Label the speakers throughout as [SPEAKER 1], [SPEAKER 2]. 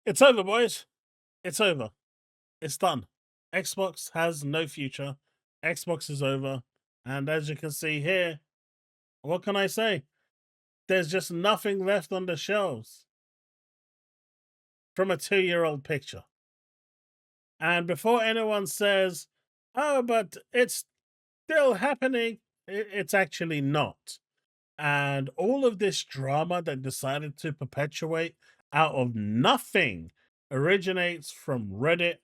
[SPEAKER 1] It's over, boys. It's over. It's done. Xbox has no future. Xbox is over. And as you can see here, what can I say? There's just nothing left on the shelves from a 2-year-old picture. And before anyone says, oh, but it's still happening, it's actually not. And all of this drama that decided to perpetuate out of nothing originates from Reddit,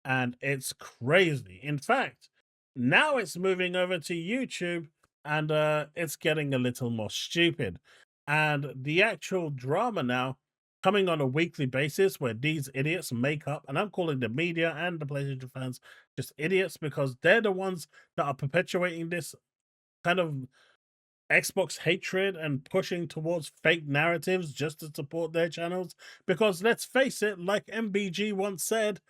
[SPEAKER 1] and it's crazy. In fact, now it's moving over to YouTube, and it's getting a little more stupid. And the actual drama now coming on a weekly basis where these idiots make up, and I'm calling the media and the PlayStation fans just idiots because they're the ones that are perpetuating this kind of Xbox hatred and pushing towards fake narratives just to support their channels. Because let's face it, like MBG once said,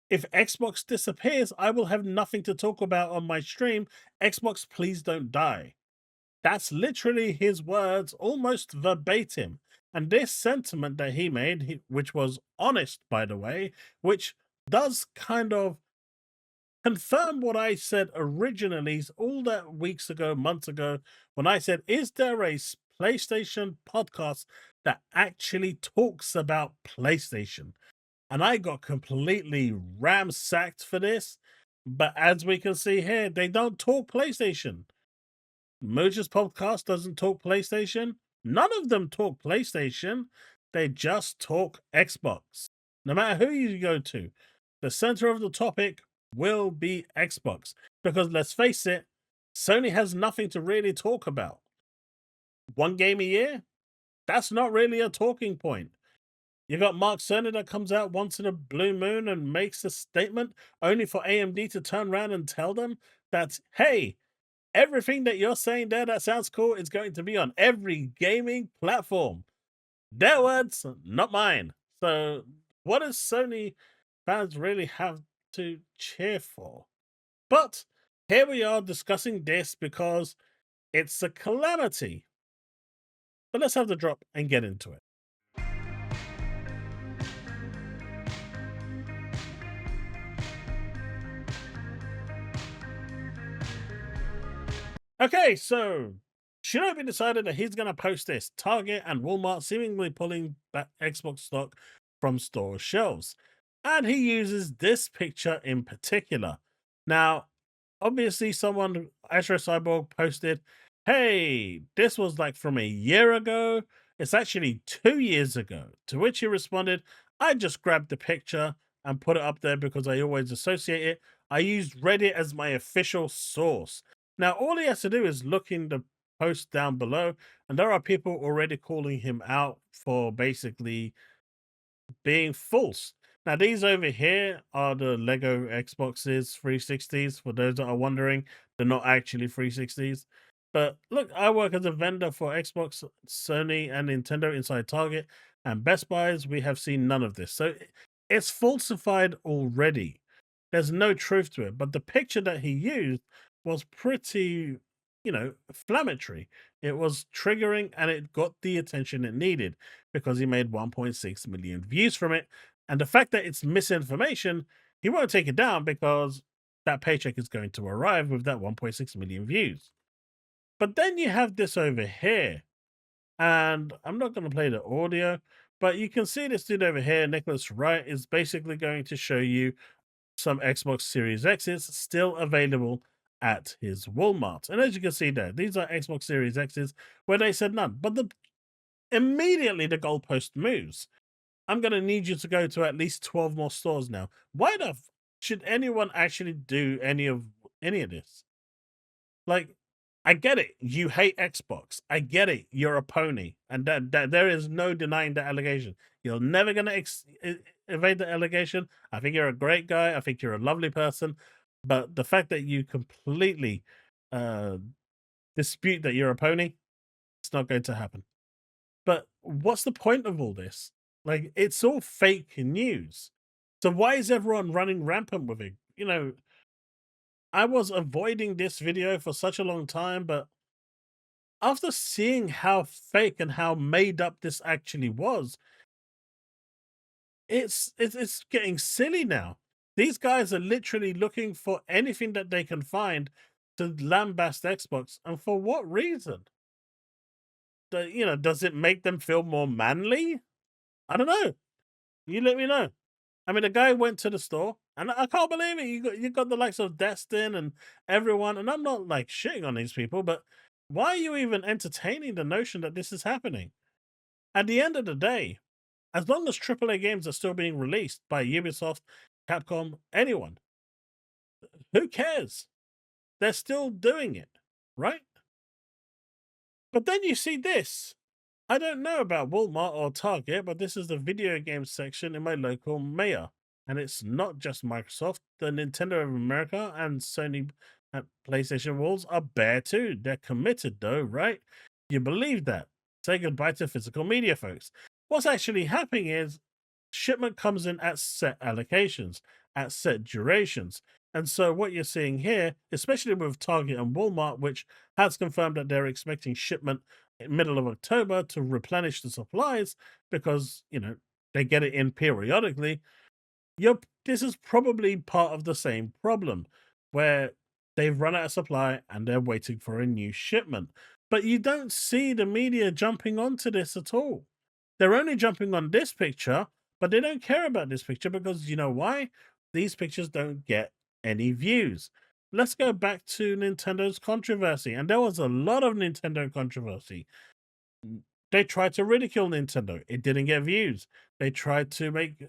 [SPEAKER 1] if Xbox disappears, I will have nothing to talk about on my stream. Xbox, please don't die. That's literally his words, almost verbatim. And this sentiment that he made, which was honest, by the way, which does kind of confirm what I said originally all that weeks ago, months ago, when I said, is there a PlayStation podcast that actually talks about PlayStation? And I got completely ramsacked for this. But as we can see here, they don't talk PlayStation. Moja's podcast doesn't talk PlayStation. None of them talk PlayStation. They just talk Xbox. No matter who you go to, the center of the topic will be Xbox. Because let's face it, Sony has nothing to really talk about. One game a year? That's not really a talking point. You got Mark Cerny that comes out once in a blue moon and makes a statement only for AMD to turn around and tell them that, hey, everything that you're saying there that sounds cool is going to be on every gaming platform. Their words, not mine. So, what does Sony fans really have to cheer for? But here we are discussing this because it's a calamity. But let's have the drop and get into it. Okay, so Shinobi decided that he's going to post this. Target and Walmart seemingly pulling back Xbox stock from store shelves. And he uses this picture in particular. Now, obviously, someone, Astro Cyborg, posted, hey, this was like from a year ago. It's actually 2 years ago. To which he responded, I just grabbed the picture and put it up there because I always associate it. I used Reddit as my official source. Now, all he has to do is look in the post down below, and there are people already calling him out for basically being false. Now, these over here are the Lego Xboxes 360s. For those that are wondering, they're not actually 360s. But look, I work as a vendor for Xbox, Sony, and Nintendo inside Target and Best Buys. We have seen none of this. So it's falsified already. There's no truth to it. But the picture that he used was pretty, inflammatory. It was triggering and it got the attention it needed because he made 1.6 million views from it. And the fact that it's misinformation, he won't take it down because that paycheck is going to arrive with that 1.6 million views. But then you have this over here, and I'm not going to play the audio, but you can see this dude over here, Nicholas Wright, is basically going to show you some Xbox Series X's still available at his Walmart. And as you can see there, these are Xbox Series X's where they said none. But immediately the goalpost moves. I'm going to need you to go to at least 12 more stores now. Why the should anyone actually do any of this? Like, I get it. You hate Xbox. I get it. You're a pony. And that there is no denying that allegation. You're never going to evade the allegation. I think you're a great guy. I think you're a lovely person. But the fact that you completely dispute that you're a pony, it's not going to happen. But what's the point of all this? Like, it's all fake news. So why is everyone running rampant with it? I was avoiding this video for such a long time, but after seeing how fake and how made up this actually was, it's getting silly now. These guys are literally looking for anything that they can find to lambast Xbox, and for what reason? Does it make them feel more manly? I don't know. You let me know. I mean, the guy went to the store, and I can't believe it. You got the likes of Destin and everyone, and I'm not like shitting on these people, but why are you even entertaining the notion that this is happening? At the end of the day, as long as AAA games are still being released by Ubisoft, Capcom, anyone, who cares? They're still doing it, right? But then you see this. I don't know about Walmart or Target, but this is the video game section in my local mayor. And it's not just Microsoft. The Nintendo of America and Sony and PlayStation walls are bare too. They're committed though, right? You believe that. Say goodbye to physical media, folks. What's actually happening is shipment comes in at set allocations, at set durations. And so what you're seeing here, especially with Target and Walmart, which has confirmed that they're expecting shipment in middle of October to replenish the supplies because, they get it in periodically. This is probably part of the same problem where they've run out of supply and they're waiting for a new shipment. But you don't see the media jumping onto this at all. They're only jumping on this picture, but they don't care about this picture because you know why? These pictures don't get any views. Let's go back to Nintendo's controversy, and there was a lot of Nintendo controversy. They tried to ridicule Nintendo. It didn't get views. They tried to make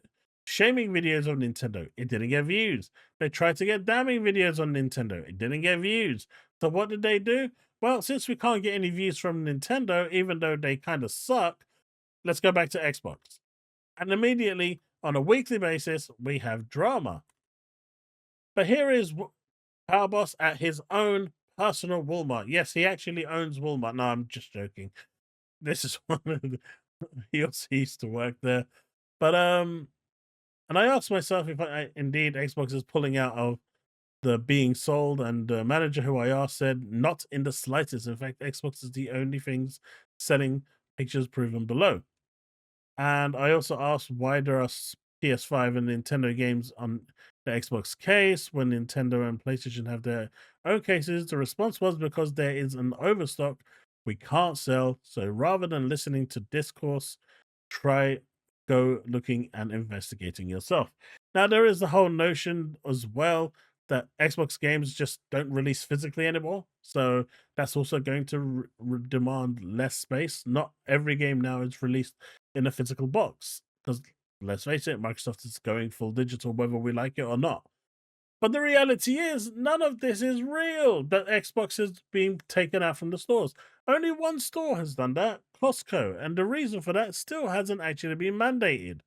[SPEAKER 1] shaming videos of Nintendo. It didn't get views. They tried to get damning videos on Nintendo. It didn't get views. So what did they do? Well, since we can't get any views from Nintendo, even though they kind of suck, let's go back to Xbox. And immediately, on a weekly basis, we have drama. But here is Power Boss at his own personal Walmart. Yes, he actually owns Walmart. No, I'm just joking. This is one of the, he also used to work there. But and I asked myself if indeed Xbox is pulling out of the being sold, and the manager who I asked said not in the slightest. In fact, Xbox is the only things selling pictures proven below. And I also asked why there are PS5 and Nintendo games on the Xbox case when Nintendo and PlayStation have their own cases. The response was because there is an overstock we can't sell. So rather than listening to discourse, try go looking and investigating yourself. Now, there is the whole notion as well that Xbox games just don't release physically anymore. So that's also going to demand less space. Not every game now is released in a physical box because let's face it, Microsoft is going full digital whether we like it or not. But the reality is, none of this is real. That Xbox is being taken out from the stores. Only one store has done that, Costco, and the reason for that still hasn't actually been mandated.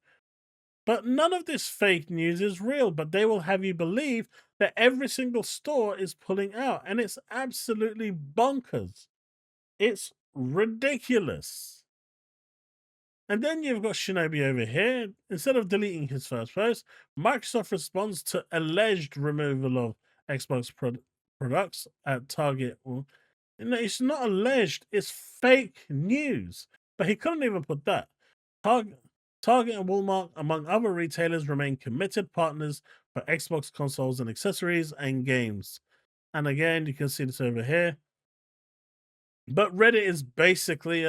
[SPEAKER 1] But none of this fake news is real, but they will have you believe that every single store is pulling out, and it's absolutely bonkers. It's ridiculous. And then you've got Shinobi over here. Instead of deleting his first post, Microsoft responds to alleged removal of Xbox products at Target. Well, it's not alleged, it's fake news. But he couldn't even put that. Target and Walmart, among other retailers, remain committed partners for Xbox consoles and accessories and games. And again, you can see this over here. But Reddit is basically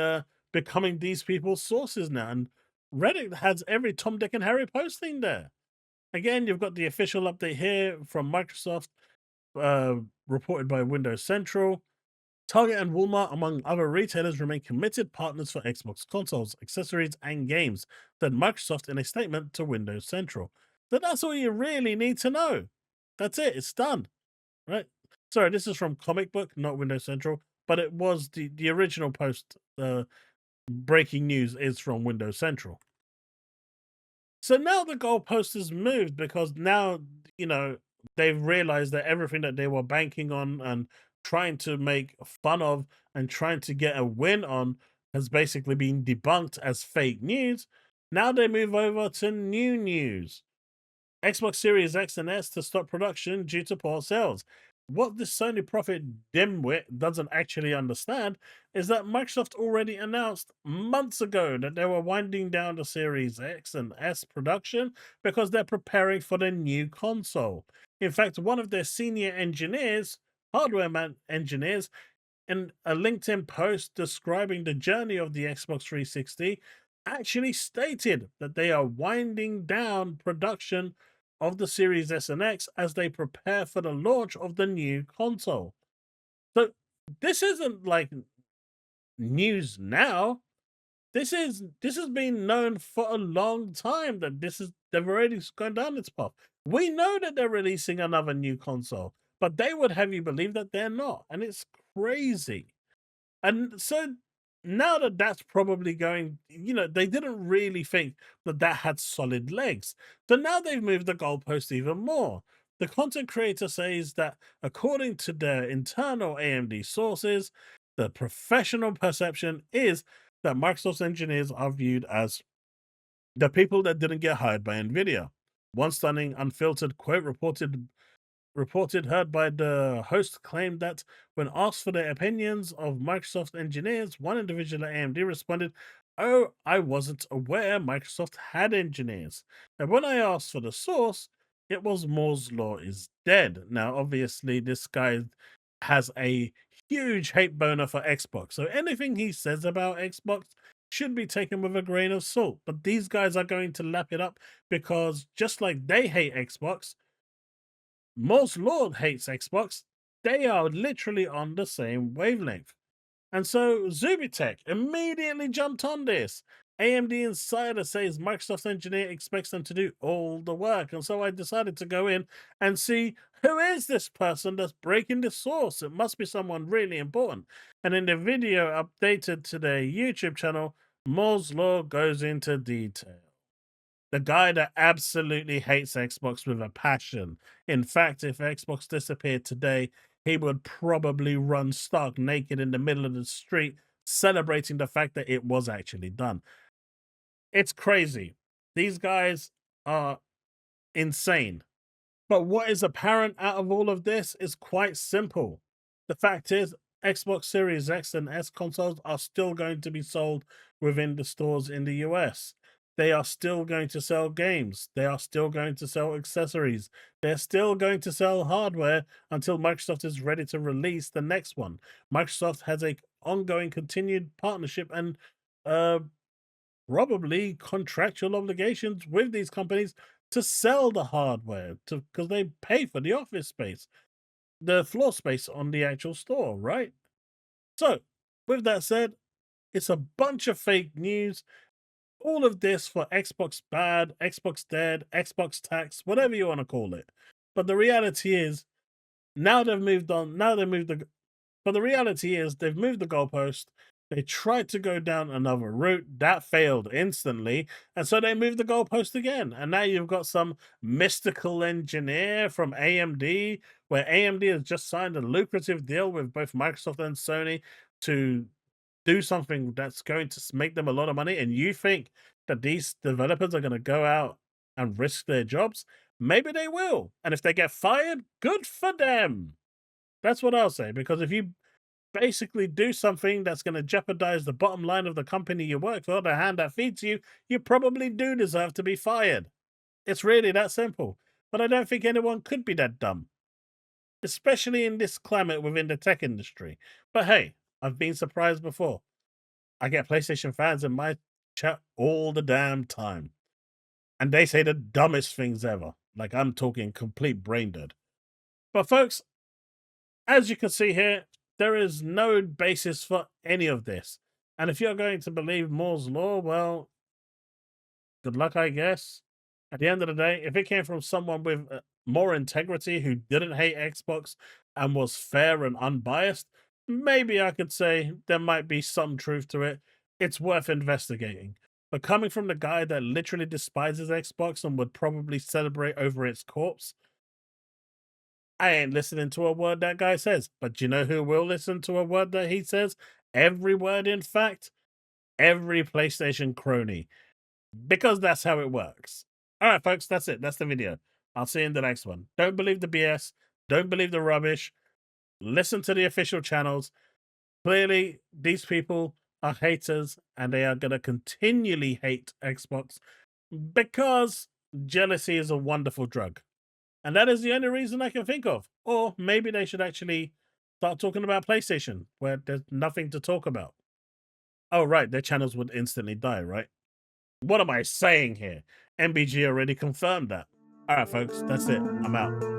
[SPEAKER 1] becoming these people's sources now. And Reddit has every Tom, Dick, and Harry posting there. Again, you've got the official update here from Microsoft, reported by Windows Central. Target and Walmart, among other retailers, remain committed partners for Xbox consoles, accessories, and games, said Microsoft in a statement to Windows Central. So that's all you really need to know. That's it. It's done. Right? Sorry, this is from Comic Book, not Windows Central, but it was the original post. Breaking news is from Windows Central. So now the goalpost has moved because now, they've realized that everything that they were banking on and trying to make fun of and trying to get a win on has basically been debunked as fake news. Now they move over to new news. Xbox Series X and S to stop production due to poor sales. what the Sony prophet dimwit doesn't actually understand is that Microsoft already announced months ago that they were winding down the Series X and S production because they're preparing for the new console. In fact, one of their senior engineers, engineers, in a LinkedIn post describing the journey of the Xbox 360, actually stated that they are winding down production of the Series S and X as they prepare for the launch of the new console. So this isn't like news now. This has been known for a long time that they've already gone down this path. We know that they're releasing another new console, but they would have you believe that they're not, and it's crazy. And so now that that's probably going, they didn't really think that that had solid legs. So now they've moved the goalpost even more. The content creator says that according to their internal AMD sources, the professional perception is that Microsoft's engineers are viewed as the people that didn't get hired by Nvidia. One stunning unfiltered quote reported heard by the host claimed that when asked for their opinions of Microsoft engineers, one individual at AMD responded, "Oh, I wasn't aware Microsoft had engineers. And when I asked for the source, it was Moore's Law is dead." Now, obviously, this guy has a huge hate boner for Xbox. So anything he says about Xbox should be taken with a grain of salt. But these guys are going to lap it up because just like they hate Xbox, most Lord hates Xbox. They are literally on the same wavelength. And so Zubitech immediately jumped on this. AMD Insider says Microsoft engineer expects them to do all the work. And so I decided to go in and see who is this person that's breaking the source. It must be someone really important. And in the video updated to their YouTube channel, Moore's Law goes into detail. The guy that absolutely hates Xbox with a passion. In fact, if Xbox disappeared today, he would probably run stark naked in the middle of the street, celebrating the fact that it was actually done. It's crazy. These guys are insane. But what is apparent out of all of this is quite simple. The fact is, Xbox Series X and S consoles are still going to be sold within the stores in the US. They are still going to sell games. They are still going to sell accessories. They're still going to sell hardware until Microsoft is ready to release the next one. Microsoft has a ongoing continued partnership and uh probably contractual obligations with these companies to sell the hardware to because they pay for the office space, the floor space on the actual store, right? So, with that said, it's a bunch of fake news. All of this for Xbox bad, Xbox dead, Xbox tax, whatever you want to call it. But the reality is, now they've moved on. Now they moved the but the reality is they've moved the goalpost. They tried to go down another route. That failed instantly. And so they moved the goalpost again. And now you've got some mystical engineer from AMD, where AMD has just signed a lucrative deal with both Microsoft and Sony to do something that's going to make them a lot of money. And you think that these developers are going to go out and risk their jobs? Maybe they will. And if they get fired, good for them. That's what I'll say. Because if you basically do something that's going to jeopardize the bottom line of the company you work for, the hand that feeds you, you probably do deserve to be fired. It's really that simple. But I don't think anyone could be that dumb, especially in this climate within the tech industry. But hey, I've been surprised before. I get PlayStation fans in my chat all the damn time, and they say the dumbest things ever. Like I'm talking complete brain dead. But folks, as you can see here, there is no basis for any of this. And if you're going to believe Moore's Law, well, good luck, I guess. At the end of the day, if it came from someone with more integrity who didn't hate Xbox and was fair and unbiased, maybe I could say there might be some truth to it. It's worth investigating. But coming from the guy that literally despises Xbox and would probably celebrate over its corpse, I ain't listening to a word that guy says. But you know who will listen to a word that he says? Every word, in fact, every PlayStation crony. Because that's how it works. All right, folks, that's it. That's the video. I'll see you in the next one. Don't believe the BS. Don't believe the rubbish. Listen to the official channels. Clearly, these people are haters and they are going to continually hate Xbox because jealousy is a wonderful drug. And that is the only reason I can think of. Or maybe they should actually start talking about PlayStation, where there's nothing to talk about. Oh, right. Their channels would instantly die, right? What am I saying here? MBG already confirmed that. All right, folks. That's it. I'm out.